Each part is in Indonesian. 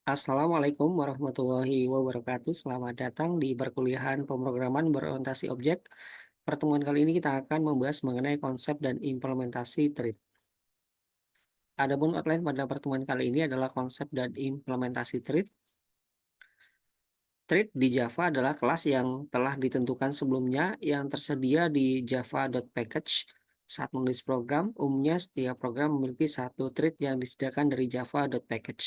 Assalamualaikum warahmatullahi wabarakatuh. Selamat datang di perkuliahan pemrograman berorientasi objek. Pertemuan kali ini kita akan membahas mengenai konsep dan implementasi thread. Adapun outline pada pertemuan kali ini adalah konsep dan implementasi thread. Thread di Java adalah kelas yang telah ditentukan sebelumnya yang tersedia di java.package. Saat menulis program, umumnya setiap program memiliki satu thread yang disediakan dari java.package.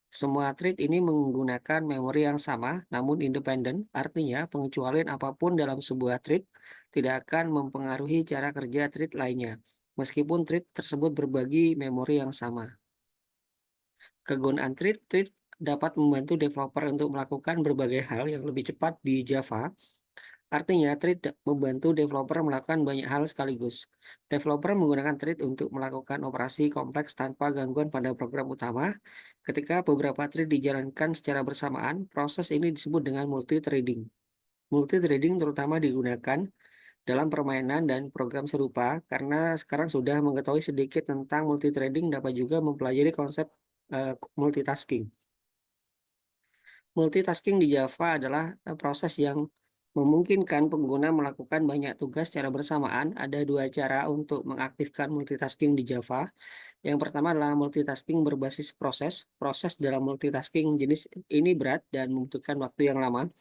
Semua thread ini menggunakan memori yang sama, namun independen, artinya pengecualian apapun dalam sebuah thread tidak akan mempengaruhi cara kerja thread lainnya, meskipun thread tersebut berbagi memori yang sama. Kegunaan thread dapat membantu developer untuk melakukan berbagai hal yang lebih cepat di Java. Artinya, membantu developer melakukan banyak hal sekaligus. Developer menggunakan thread untuk melakukan operasi kompleks tanpa gangguan pada program utama. Ketika beberapa thread dijalankan secara bersamaan, proses ini disebut dengan multithreading. Multithreading terutama digunakan dalam permainan dan program serupa karena sekarang sudah mengetahui sedikit tentang multithreading dapat juga mempelajari konsep multitasking. Multitasking di Java adalah proses yang memungkinkan pengguna melakukan banyak tugas secara bersamaan. Ada dua cara untuk mengaktifkan multitasking di Java. Yang pertama adalah multitasking berbasis proses. Proses dalam multitasking jenis ini berat dan membutuhkan waktu yang lama.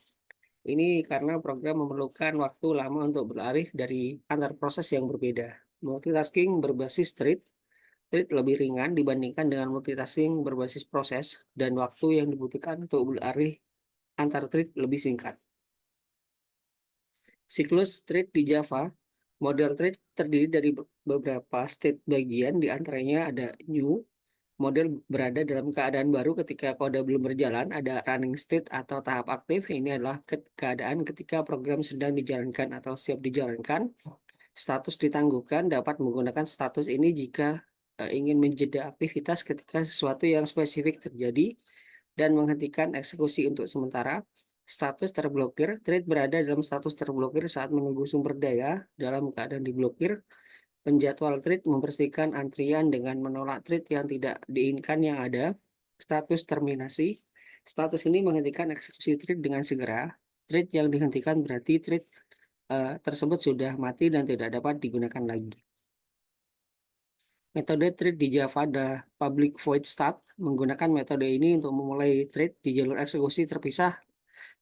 Ini karena program memerlukan waktu lama untuk beralih dari antar proses yang berbeda. Multitasking berbasis thread lebih ringan dibandingkan dengan multitasking berbasis proses dan waktu yang dibutuhkan untuk beralih antar thread lebih singkat. Siklus thread di Java, model thread terdiri dari beberapa state bagian, di antaranya ada new, model berada dalam keadaan baru ketika kode belum berjalan, ada running state atau tahap aktif, ini adalah keadaan ketika program sedang dijalankan atau siap dijalankan. Status ditangguhkan dapat menggunakan status ini jika ingin menjeda aktivitas ketika sesuatu yang spesifik terjadi dan menghentikan eksekusi untuk sementara. Status terblokir, thread berada dalam status terblokir saat menunggu sumber daya dalam keadaan diblokir. Penjadwal thread membersihkan antrian dengan menolak thread yang tidak diinginkan yang ada. Status terminasi, status ini menghentikan eksekusi thread dengan segera. Thread yang dihentikan berarti thread tersebut sudah mati dan tidak dapat digunakan lagi. Metode thread di Java ada public void start. Menggunakan metode ini untuk memulai thread di jalur eksekusi terpisah,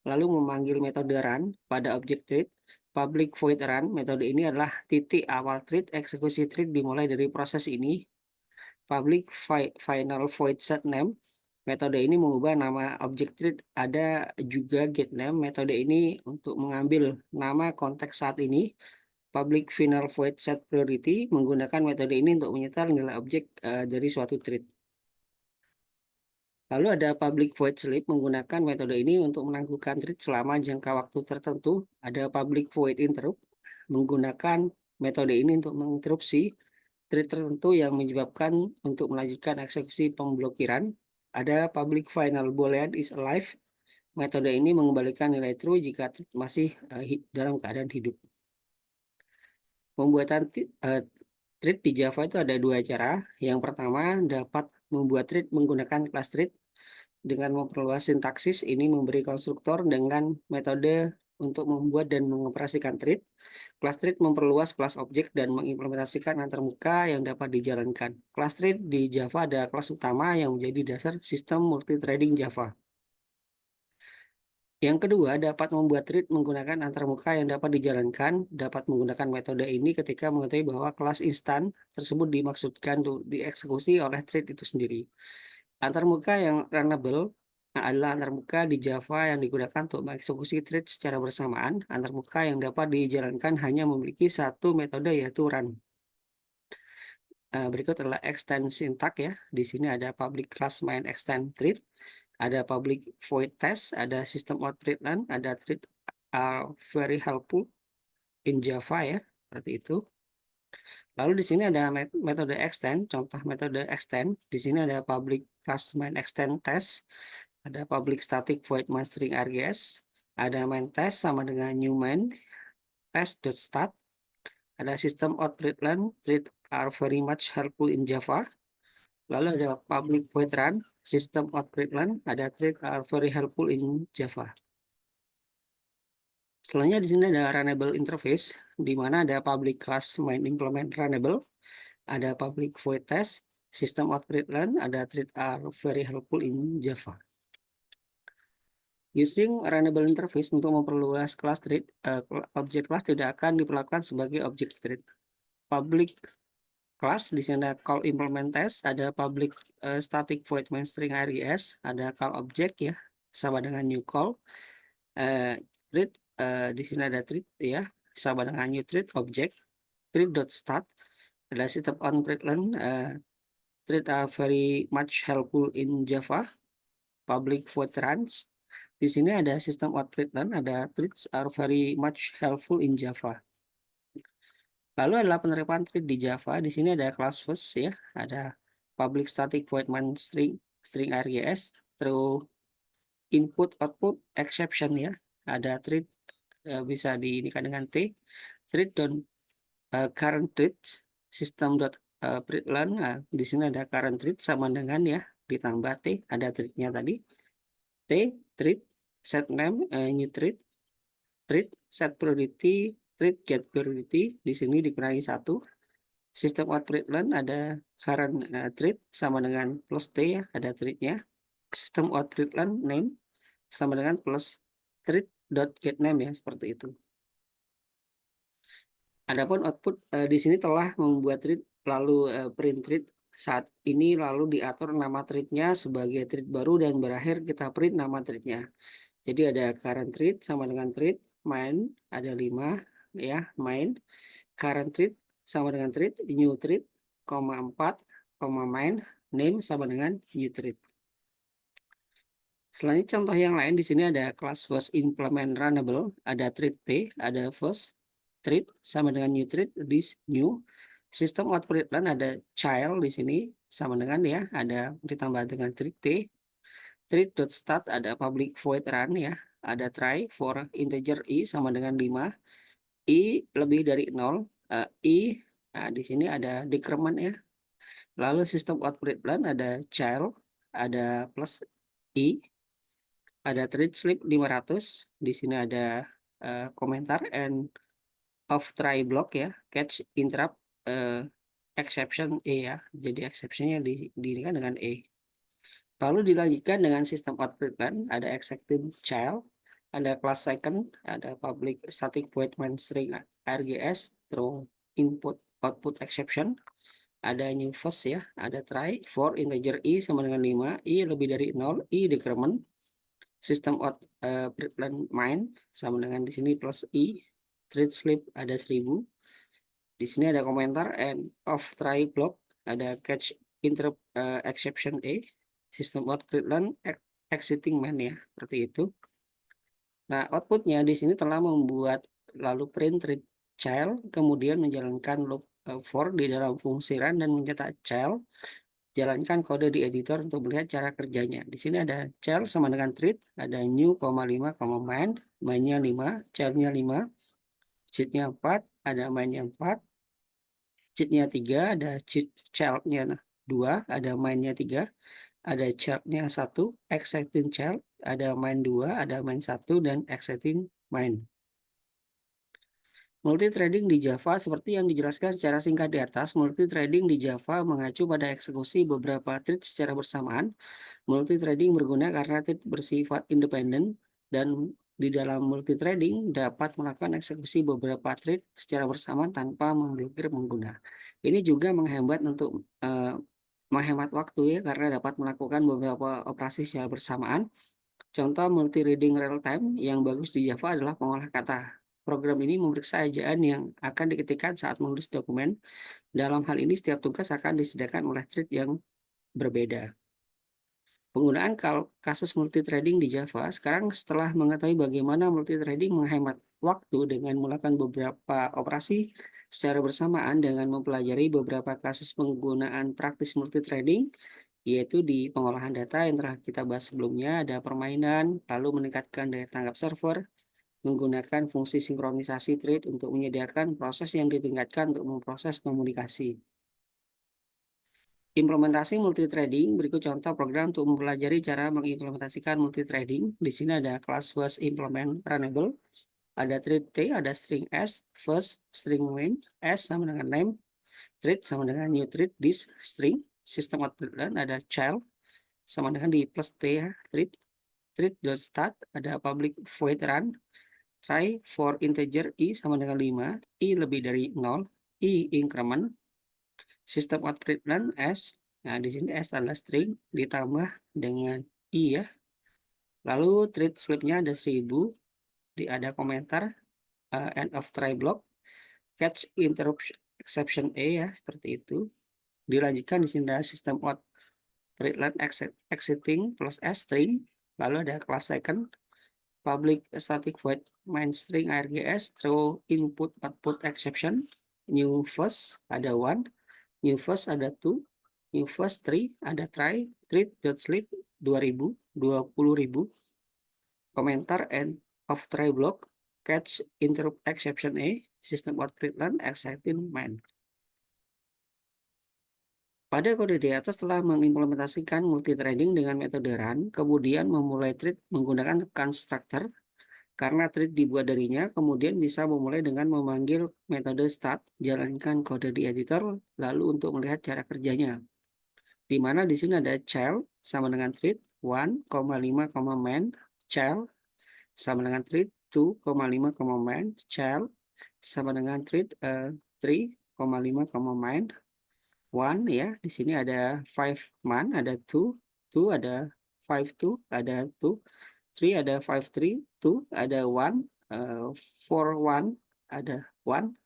lalu memanggil metode run pada objek thread. Public void run, metode ini adalah titik awal thread, eksekusi thread dimulai dari proses ini. Public final void set name, metode ini mengubah nama objek thread. Ada juga get name, metode ini untuk mengambil nama konteks saat ini. Public final void set priority, menggunakan metode ini untuk menyetel nilai objek dari suatu thread. Lalu ada public void sleep, menggunakan metode ini untuk menangguhkan thread selama jangka waktu tertentu. Ada public void interrupt, menggunakan metode ini untuk menginterupsi thread tertentu yang menyebabkan untuk melanjutkan eksekusi pemblokiran. Ada public final boolean is alive, metode ini mengembalikan nilai true jika thread masih dalam keadaan hidup. Pembuatan thread di Java itu ada dua cara. Yang pertama, dapat membuat thread menggunakan kelas thread dengan memperluas sintaksis. Ini memberi konstruktor dengan metode untuk membuat dan mengoperasikan thread. Kelas thread memperluas kelas objek dan mengimplementasikan antarmuka yang dapat dijalankan. Kelas thread di Java ada kelas utama yang menjadi dasar sistem multithreading Java. Yang kedua, dapat membuat thread menggunakan antarmuka yang dapat dijalankan. Dapat menggunakan metode ini ketika mengetahui bahwa kelas instan tersebut dimaksudkan untuk dieksekusi oleh thread itu sendiri. Antarmuka yang runnable adalah antarmuka di Java yang digunakan untuk mengeksekusi thread secara bersamaan. Antarmuka yang dapat dijalankan hanya memiliki satu metode yaitu run. Berikut adalah extend syntax ya. Di sini ada public class main extend thread, ada public void test, ada system out thread run, ada thread are very helpful in Java ya, seperti itu. Lalu di sini ada metode extend, contoh metode extend. Di sini ada public class main extend test, ada public static void main string args, ada main test sama dengan new main test.start, ada system out thread run, thread are very much helpful in Java. Lalu ada public void run, system output run, ada thread are very helpful in Java. Selanjutnya di sini ada runnable interface, di mana ada public class main implement runnable, ada public void test, system output run, ada thread are very helpful in Java. Using runnable interface untuk memperluas class thread, objek class tidak akan diperlakukan sebagai objek thread. Public class di sini ada call implement test, ada public static void main string args, ada call object ya sama dengan new call. Thread di sini ada thread ya sama dengan new thread object. Thread.start ada system on println. Thread are very much helpful in Java. Public void runs. Di sini ada system out println, ada threads are very much helpful in Java. Lalu adalah penerapan thread di Java. Di sini ada class first ya, ada public static void main string args, through input output exception ya. Ada thread bisa diinikan dengan T, thread dan current thread system dot println. Nah, di sini ada current thread sama dengan ya ditambah T, ada threadnya tadi. T thread set name new thread set priority thread get priority, di sini dikurangi 1. Sistem out println ada current thread sama dengan plus T ya, ada threadnya. Sistem out println name sama dengan plus thread dot get name ya, seperti itu. Adapun output di sini telah membuat thread lalu print thread saat ini, lalu diatur nama threadnya sebagai thread baru dan berakhir kita print nama threadnya. Jadi ada current thread sama dengan thread main ada 5 ya, main current thread sama dengan thread new thread, 4, main name sama dengan new thread. Selanjutnya contoh yang lain di sini ada class first implement runnable, ada thread P, ada first thread sama dengan new thread, this new. Sistem output run ada child di sini sama dengan ya, ada ditambah dengan thread T. Thread.start ada public void run ya, ada try for integer i sama dengan 5. I lebih dari 0, i nah di sini ada decrement ya. Lalu sistem output run ada child, ada plus i, ada thread sleep 500, di sini ada komentar and of try block ya, catch interrupt exception E ya, jadi exceptionnya dirikan dengan E. Lalu dilanjutkan dengan sistem output run, ada executing child, ada class second, ada public static void main string args through input output exception, ada new first ya, ada try for integer i sama dengan 5, i lebih dari 0, i decrement. Sistem out println main sama dengan di sini plus i, thread sleep ada 1000. Di sini ada komentar and of try block, ada catch interrupt exception A, sistem out println exiting main ya, seperti itu. Nah, outputnya di sini telah membuat lalu print thread child, kemudian menjalankan loop for di dalam fungsi run dan mencetak child. Jalankan kode di editor untuk melihat cara kerjanya. Di sini ada child sama dengan thread, ada new, 5, main, mainnya 5, childnya 5, cheatnya 4, ada mainnya 4, cheatnya 3, ada childnya 2, ada mainnya 3, ada childnya 1, exciting child, ada main 2, ada main 1, dan exciting main. Multithreading di Java seperti yang dijelaskan secara singkat di atas, multithreading di Java mengacu pada eksekusi beberapa thread secara bersamaan. Multithreading berguna karena thread bersifat independen dan di dalam multithreading dapat melakukan eksekusi beberapa thread secara bersamaan tanpa memblokir pengguna. Ini juga menghemat waktu ya, karena dapat melakukan beberapa operasi secara bersamaan. Contoh multi-reading real-time yang bagus di Java adalah pengolah kata. Program ini memeriksa ejaan yang akan diketikkan saat menulis dokumen. Dalam hal ini, setiap tugas akan disediakan oleh thread yang berbeda. Penggunaan kasus multithreading di Java. Sekarang setelah mengetahui bagaimana multithreading menghemat waktu dengan melakukan beberapa operasi secara bersamaan dengan mempelajari beberapa kasus penggunaan praktis multithreading, yaitu di pengolahan data yang telah kita bahas sebelumnya, ada permainan, lalu meningkatkan daya tanggap server, menggunakan fungsi sinkronisasi thread untuk menyediakan proses yang ditingkatkan untuk memproses komunikasi. Implementasi multithreading, berikut contoh program untuk mempelajari cara mengimplementasikan multithreading. Di sini ada kelas first implement runnable, ada thread T, ada string S, first string main, S sama dengan name, thread sama dengan new thread, this string, system output learn, ada child sama dengan di plus T ya, thread.start, ada public void run, try for integer I sama dengan 5, I lebih dari 0, I increment, sistem output learn S. Nah, di sini S adalah string ditambah dengan I ya. Lalu thread slip-nya ada 1000, ada komentar end of try block, catch interruption exception A ya, seperti itu. Dilanjutkan di sini ada sistem out readline exiting plus S string, lalu ada class second, public static void main string args throw input output exception, new first ada one, new first ada two, new first three ada try, thread.sleep 2000, 20.000, komentar end of try block, catch interrupt exception A, system out readline exiting main. Pada kode di atas telah mengimplementasikan multithreading dengan metode run, kemudian memulai thread menggunakan constructor. Karena thread dibuat darinya, kemudian bisa memulai dengan memanggil metode start, jalankan kode di editor, lalu untuk melihat cara kerjanya. Di mana di sini ada child sama dengan thread 1,5, main, child sama dengan thread 2,5, main, child sama dengan thread 3,5, main, one ya. Di sini ada five man, ada two ada five two, ada two, three ada five three, two ada one, four one ada one,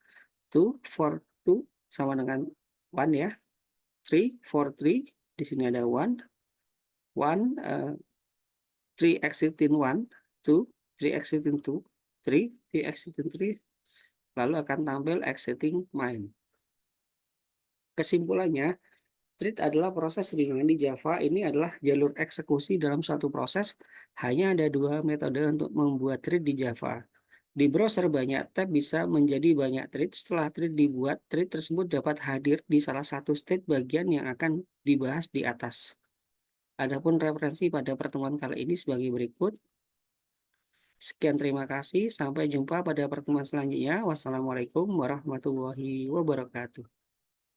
two four two sama dengan one ya. Three four three di sini ada one, one three exiting one, two three exiting two, three exiting three, lalu akan tampil exiting main. Kesimpulannya, thread adalah proses ringan di Java. Ini adalah jalur eksekusi dalam suatu proses. Hanya ada dua metode untuk membuat thread di Java. Di browser banyak tab bisa menjadi banyak thread. Setelah thread dibuat, thread tersebut dapat hadir di salah satu state bagian yang akan dibahas di atas. Adapun referensi pada pertemuan kali ini sebagai berikut. Sekian, terima kasih. Sampai jumpa pada pertemuan selanjutnya. Wassalamualaikum warahmatullahi wabarakatuh.